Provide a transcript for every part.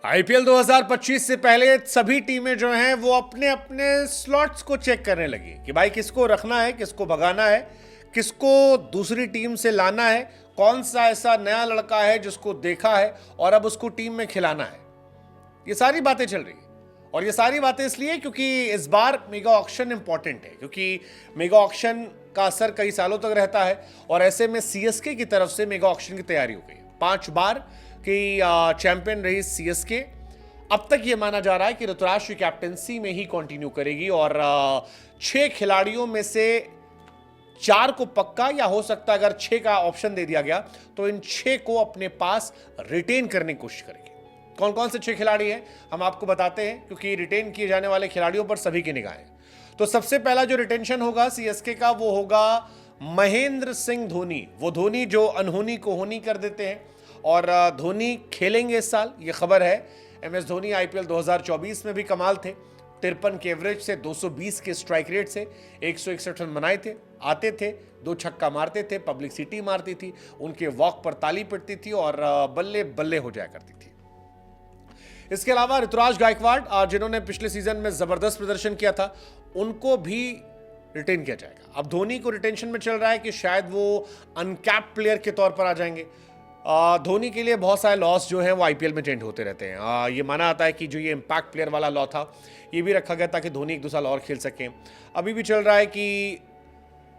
IPL 2025 से पहले सभी टीमें जो हैं वो अपने अपने स्लॉट्स को चेक करने लगी कि भाई किसको रखना है, किसको भगाना है, किसको दूसरी टीम से लाना है, कौन सा ऐसा नया लड़का है जिसको देखा है और अब उसको टीम में खिलाना है। ये सारी बातें चल रही है और ये सारी बातें इसलिए क्योंकि इस बार मेगा ऑक्शन इंपॉर्टेंट है, क्योंकि मेगा ऑक्शन का असर कई सालों तक रहता है और ऐसे में सीएसके की तरफ से मेगा ऑक्शन की तैयारी हो गई। 5 बार की चैंपियन रही सीएसके। अब तक ये माना जा रहा है कि ऋतुराज की कैप्टेंसी में ही कंटिन्यू करेगी और 6 खिलाड़ियों में से 4 को पक्का, या हो सकता है अगर 6 का ऑप्शन दे दिया गया तो इन 6 को अपने पास रिटेन करने की कोशिश करेगी। कौन कौन से 6 खिलाड़ी हैं हम आपको बताते हैं, क्योंकि रिटेन किए जाने वाले खिलाड़ियों पर सभी की निगाहें। तो सबसे पहला जो रिटेंशन होगा सीएसके का वो होगा महेंद्र सिंह धोनी। वो धोनी जो अनहोनी को होनी कर देते हैं और धोनी खेलेंगे इस साल, ये खबर है। एमएस धोनी आईपीएल 2024 में भी कमाल थे। 53 के एवरेज से, 220 के स्ट्राइक रेट से 161 रन बनाए थे, आते थे, 2 छक्का मारते थे, पब्लिसिटी मारती थी, उनके वॉक पर ताली पिटती थी और बल्ले बल्ले हो जाया करती थी। इसके अलावा ऋतुराज गायकवाड़ जिन्होंने पिछले सीजन में जबरदस्त प्रदर्शन किया था, उनको भी रिटेन किया जाएगा। अब धोनी को रिटेंशन में चल रहा है कि शायद वो अनकैप्ड प्लेयर के तौर पर आ जाएंगे। धोनी के लिए बहुत सारे लॉस जो हैं वो आईपीएल में चेंज होते रहते हैं। ये माना जाता है कि जो ये इम्पैक्ट प्लेयर वाला लॉ था ये भी रखा गया ताकि धोनी 1-2 साल और खेल सकें। अभी भी चल रहा है कि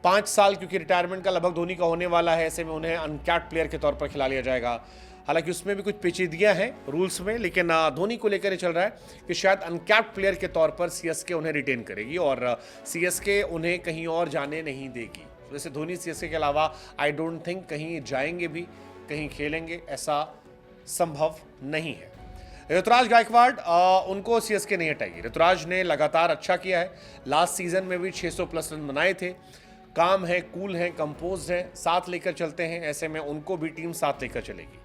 5 साल, क्योंकि रिटायरमेंट का लगभग धोनी का होने वाला है, ऐसे में उन्हें अनकैप्ड प्लेयर के तौर पर खिला लिया जाएगा। हालांकि उसमें भी कुछ पेचीदगियां हैं रूल्स में, लेकिन धोनी को लेकर ये चल रहा है कि शायद अनकैप्ड प्लेयर के तौर पर सीएसके उन्हें रिटेन करेगी और सीएसके उन्हें कहीं और जाने नहीं देगी। वैसे धोनी सीएसके के अलावा आई डोंट थिंक कहीं जाएंगे भी, कहीं खेलेंगे, ऐसा संभव नहीं है। ऋतुराज गायकवाड़ उनको सीएसके नहीं हटाएगी। ऋतुराज ने लगातार अच्छा किया है, लास्ट सीजन में भी 600 प्लस रन बनाए थे। काम है, कूल है, कंपोज है, साथ लेकर चलते हैं, ऐसे में उनको भी टीम साथ लेकर चलेगी।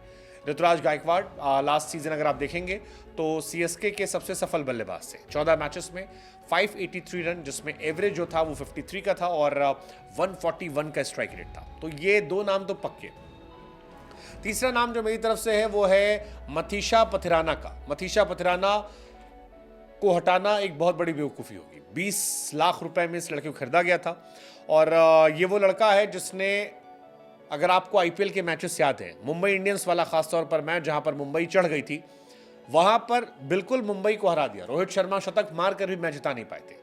ऋतुराज गायकवाड़ लास्ट सीजन अगर आप देखेंगे तो सीएसके के सबसे सफल बल्लेबाज थे। 14 मैचेस में 583 रन, जिसमें एवरेज जो था वो 53 का था और 141 का स्ट्राइक रेट था। तो ये 2 नाम तो पक्के। तीसरा नाम जो मेरी तरफ से है वो है मथीशा पथिराना का। मथीशा पथिराना को हटाना एक बहुत बड़ी बेवकूफ़ी होगी। 20 लाख रुपए में इस लड़के को खरीदा गया था और ये वो लड़का है जिसने, अगर आपको आईपीएल के मैचेस याद हैं, मुंबई इंडियंस वाला खासतौर पर मैच जहां पर मुंबई चढ़ गई थी, वहां पर बिल्कुल मुंबई को हरा दिया। रोहित शर्मा शतक मारकर भी मैच जिता नहीं पाए थे।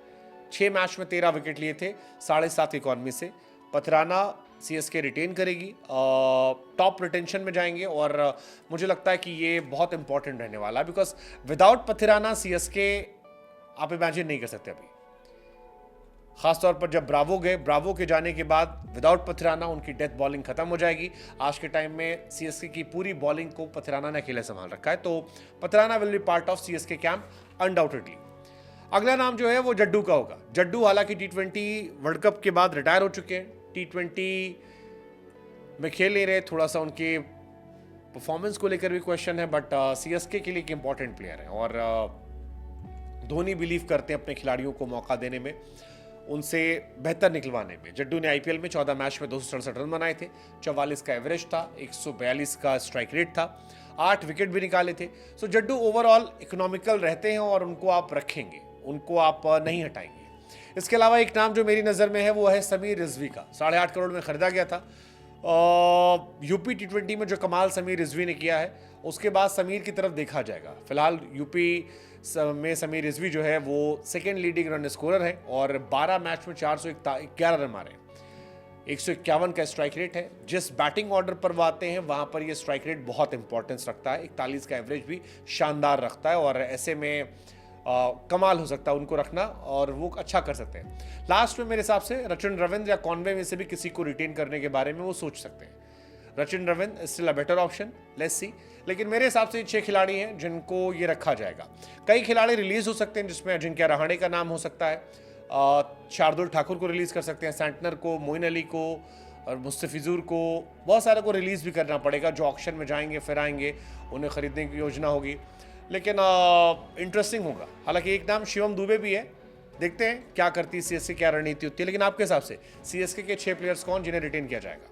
6 मैच में 13 विकेट लिए थे 7.5 इकॉनमी से। पथिराना सीएसके रिटेन करेगी, टॉप रिटेंशन में जाएंगे और मुझे लगता है कि ये बहुत इंपॉर्टेंट रहने वाला है, बिकॉज विदाउट पथिराना सीएसके आप इमेजिन नहीं कर सकते अभी। खासतौर पर जब ब्रावो के जाने के बाद विदाउट पथिराना उनकी डेथ बॉलिंग खत्म हो जाएगी। आज के टाइम में सीएसके की पूरी बॉलिंग को पथिराना ने अकेले संभाल रखा है, तो Pathirana will be part of CSK camp undoubtedly. अगला नाम जो है वो जड्डू का होगा। जड्डू हालांकि T20 वर्ल्ड कप के बाद रिटायर हो चुके हैं, T20 में खेल नहीं रहे, थोड़ा सा उनके परफॉर्मेंस को लेकर भी क्वेश्चन है, बट सीएसके के लिए एक इंपॉर्टेंट प्लेयर है और धोनी बिलीव करते हैं अपने खिलाड़ियों को मौका देने में, उनसे बेहतर निकलवाने में। जड्डू ने आईपीएल में 14 मैच में 267 रन बनाए थे, 44 का एवरेज था, 142 का स्ट्राइक रेट था, 8 विकेट भी निकाले थे। सो जड्डू ओवरऑल इकोनॉमिकल रहते हैं और उनको आप रखेंगे, उनको आप नहीं हटाएंगे। इसके अलावा एक नाम जो मेरी नज़र में है वो है समीर रिजवी का। 8.5 करोड़ में खरीदा गया था। यूपी T20 में जो कमाल समीर रिजवी ने किया है, उसके बाद समीर की तरफ देखा जाएगा। फिलहाल यूपी में समीर रिजवी जो है वो सेकेंड लीडिंग रन स्कोरर है और 12 मैच में 411 रन मारे, 151 का स्ट्राइक रेट है। जिस बैटिंग ऑर्डर पर वो आते हैं वहां पर ये स्ट्राइक रेट बहुत इंपॉर्टेंस रखता है। 41 का एवरेज भी शानदार रखता है और ऐसे में कमाल हो सकता है उनको रखना और वो अच्छा कर सकते हैं। लास्ट में मेरे हिसाब से रचिन रविंद्र या कॉनवे में से भी किसी को रिटेन करने के बारे में वो सोच सकते हैं। Rachin Ravindra still a better option, let's see. लेकिन मेरे हिसाब से 6 खिलाड़ी हैं जिनको ये रखा जाएगा। कई खिलाड़ी रिलीज हो सकते हैं, जिसमें अजिंक्य रहाणे का नाम हो सकता है, शार्दुल ठाकुर को रिलीज कर सकते हैं, सेंटनर को, मोइन अली को और मुस्तफिजुर को, बहुत सारे को रिलीज भी करना पड़ेगा जो ऑक्शन में जाएंगे, फिर आएंगे, उन्हें खरीदने की योजना होगी। लेकिन इंटरेस्टिंग होगा। हालांकि एक नाम शिवम दुबे भी है, देखते हैं क्या करती है सीएसके, क्या रणनीति होती है। लेकिन आपके हिसाब से सीएसके के 6 प्लेयर्स कौन जिन्हें रिटेन किया जाएगा?